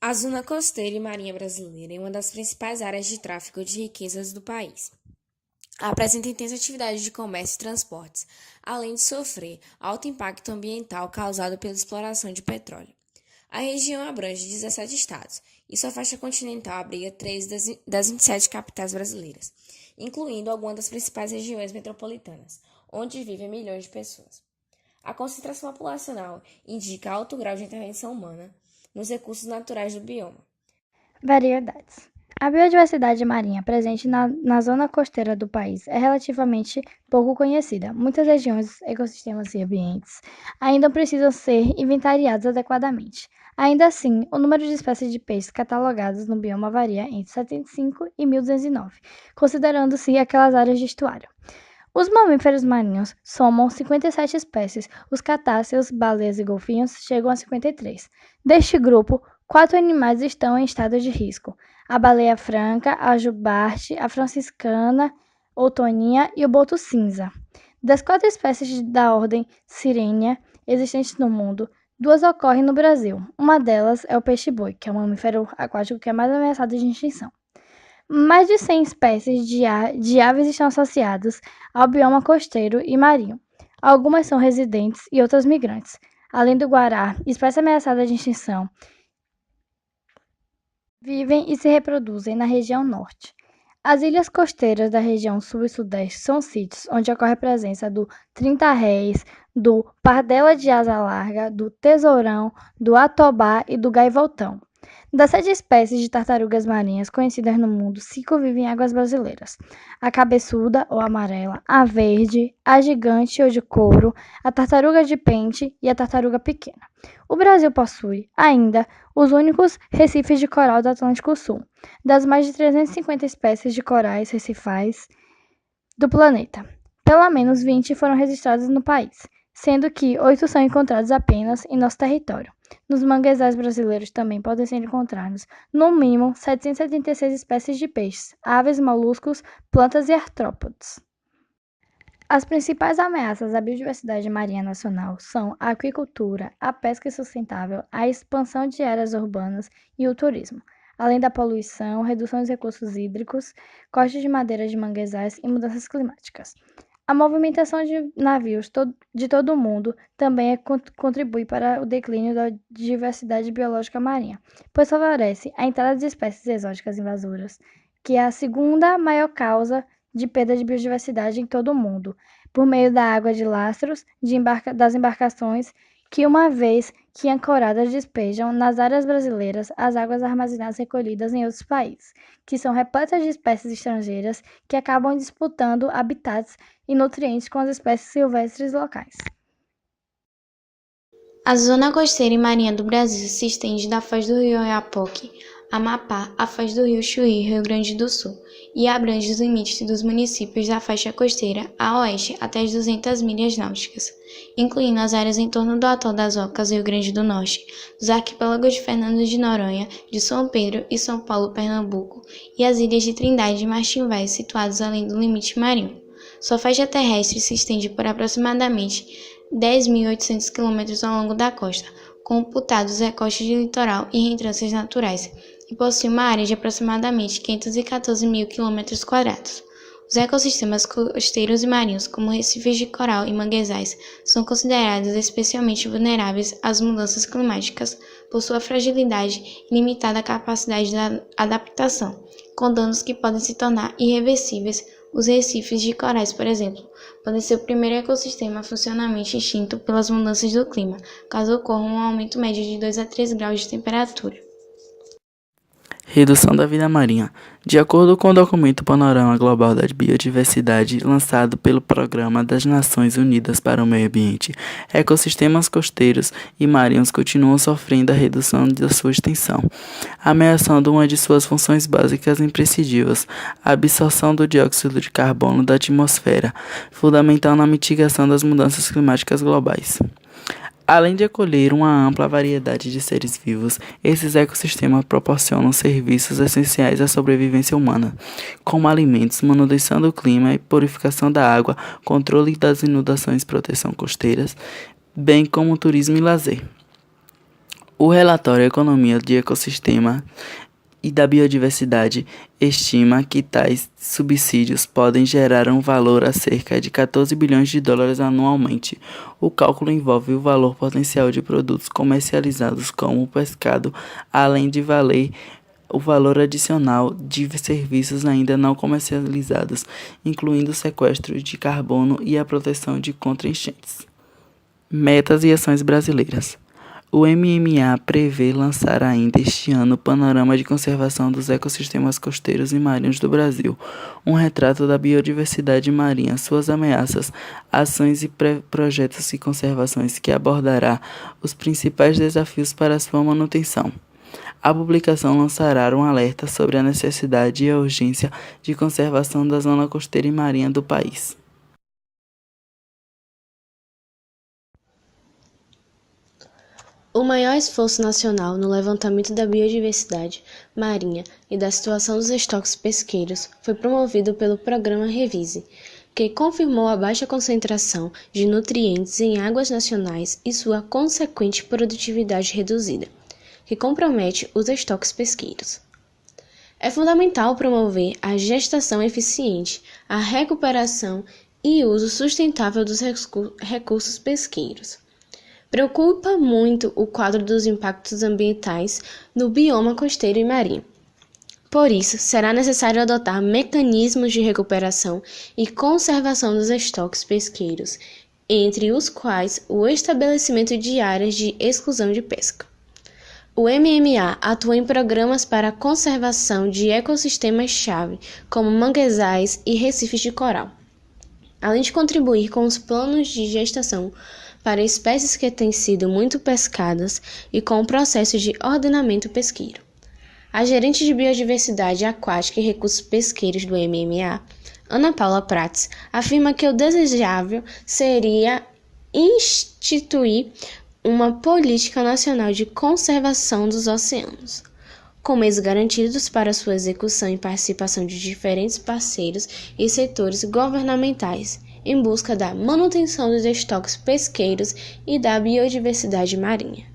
A zona costeira e marinha brasileira é uma das principais áreas de tráfico de riquezas do país. Apresenta intensa atividade de comércio e transportes, além de sofrer alto impacto ambiental causado pela exploração de petróleo. A região abrange 17 estados e sua faixa continental abriga 3 das 27 capitais brasileiras, incluindo algumas das principais regiões metropolitanas, onde vivem milhões de pessoas. A concentração populacional indica alto grau de intervenção humana nos recursos naturais do bioma. Variedades. A biodiversidade marinha presente na zona costeira do país é relativamente pouco conhecida. Muitas regiões, ecossistemas e ambientes ainda precisam ser inventariados adequadamente. Ainda assim, o número de espécies de peixes catalogadas no bioma varia entre 75 e 1.209, considerando-se aquelas áreas de estuário. Os mamíferos marinhos somam 57 espécies, os cetáceos, baleias e golfinhos chegam a 53. Deste grupo, 4 animais estão em estado de risco: a baleia franca, a jubarte, a franciscana, outoninha e o boto cinza. Das 4 espécies da ordem Sirenia existentes no mundo, 2 ocorrem no Brasil. Uma delas é o peixe-boi, que é o mamífero aquático que é mais ameaçado de extinção. Mais de 100 espécies de aves estão associadas ao bioma costeiro e marinho. Algumas são residentes e outras migrantes. Além do guará, espécie ameaçada de extinção, vivem e se reproduzem na região norte. As ilhas costeiras da região sul e sudeste são sítios onde ocorre a presença do trinta-réis, do pardela de asa larga, do tesourão, do atobá e do gaivotão. Das 7 espécies de tartarugas marinhas conhecidas no mundo, 5 vivem em águas brasileiras: a cabeçuda ou amarela, a verde, a gigante ou de couro, a tartaruga de pente e a tartaruga pequena. O Brasil possui, ainda, os únicos recifes de coral do Atlântico Sul, das mais de 350 espécies de corais recifais do planeta. Pelo menos 20 foram registradas no país, sendo que 8 são encontrados apenas em nosso território. Nos manguezais brasileiros também podem ser encontrados, no mínimo, 776 espécies de peixes, aves, moluscos, plantas e artrópodes. As principais ameaças à biodiversidade marinha nacional são a aquicultura, a pesca insustentável, a expansão de áreas urbanas e o turismo, além da poluição, redução dos recursos hídricos, corte de madeira de manguezais e mudanças climáticas. A movimentação de navios de todo o mundo também contribui para o declínio da diversidade biológica marinha, pois favorece a entrada de espécies exóticas invasoras, que é a segunda maior causa de perda de biodiversidade em todo o mundo, por meio da água de lastros das embarcações que, uma vez que ancoradas, despejam nas áreas brasileiras as águas armazenadas recolhidas em outros países, que são repletas de espécies estrangeiras que acabam disputando habitats e nutrientes com as espécies silvestres locais. A zona costeira e marinha do Brasil se estende da foz do rio Oiapoque, Amapá, à foz do rio Chuí, Rio Grande do Sul, e abrange os limites dos municípios da faixa costeira a oeste até as 200 milhas náuticas, incluindo as áreas em torno do Atol das Ocas, Rio Grande do Norte, dos arquipélagos de Fernando de Noronha, de São Pedro e São Paulo, Pernambuco, e as ilhas de Trindade e Martim Vaz, situados além do limite marinho. Sua faixa terrestre se estende por aproximadamente 10.800 km ao longo da costa, computados recortes de litoral e reentrâncias naturais, e possui uma área de aproximadamente 514.000 km². Os ecossistemas costeiros e marinhos, como recifes de coral e manguezais, são considerados especialmente vulneráveis às mudanças climáticas por sua fragilidade e limitada capacidade de adaptação, com danos que podem se tornar irreversíveis. Os recifes de corais, por exemplo, podem ser o primeiro ecossistema funcionalmente extinto pelas mudanças do clima, caso ocorra um aumento médio de 2 a 3 graus de temperatura. Redução da vida marinha. De acordo com o documento Panorama Global da Biodiversidade, lançado pelo Programa das Nações Unidas para o Meio Ambiente, ecossistemas costeiros e marinhos continuam sofrendo a redução da sua extensão, ameaçando uma de suas funções básicas e imprescindíveis, a absorção do dióxido de carbono da atmosfera, fundamental na mitigação das mudanças climáticas globais. Além de acolher uma ampla variedade de seres vivos, esses ecossistemas proporcionam serviços essenciais à sobrevivência humana, como alimentos, manutenção do clima e purificação da água, controle das inundações e proteção costeiras, bem como turismo e lazer. O relatório Economia de Ecossistema e da Biodiversidade estima que tais subsídios podem gerar um valor a cerca de 14 bilhões de dólares anualmente. O cálculo envolve o valor potencial de produtos comercializados como o pescado, além de o valor adicional de serviços ainda não comercializados, incluindo o sequestro de carbono e a proteção contra enchentes. Metas e ações brasileiras. O MMA prevê lançar ainda este ano o Panorama de Conservação dos Ecossistemas Costeiros e Marinhos do Brasil, um retrato da biodiversidade marinha, suas ameaças, ações e projetos de conservações que abordará os principais desafios para sua manutenção. A publicação lançará um alerta sobre a necessidade e a urgência de conservação da zona costeira e marinha do país. O maior esforço nacional no levantamento da biodiversidade marinha e da situação dos estoques pesqueiros foi promovido pelo Programa Revise, que confirmou a baixa concentração de nutrientes em águas nacionais e sua consequente produtividade reduzida, que compromete os estoques pesqueiros. É fundamental promover a gestação eficiente, a recuperação e uso sustentável dos recursos pesqueiros. Preocupa muito o quadro dos impactos ambientais no bioma costeiro e marinho. Por isso, será necessário adotar mecanismos de recuperação e conservação dos estoques pesqueiros, entre os quais o estabelecimento de áreas de exclusão de pesca. O MMA atua em programas para a conservação de ecossistemas-chave, como manguezais e recifes de coral, além de contribuir com os planos de gestação para espécies que têm sido muito pescadas e com o processo de ordenamento pesqueiro. A gerente de Biodiversidade Aquática e Recursos Pesqueiros do MMA, Ana Paula Prats, afirma que o desejável seria instituir uma política nacional de conservação dos oceanos, com meios garantidos para sua execução e participação de diferentes parceiros e setores governamentais, em busca da manutenção dos estoques pesqueiros e da biodiversidade marinha.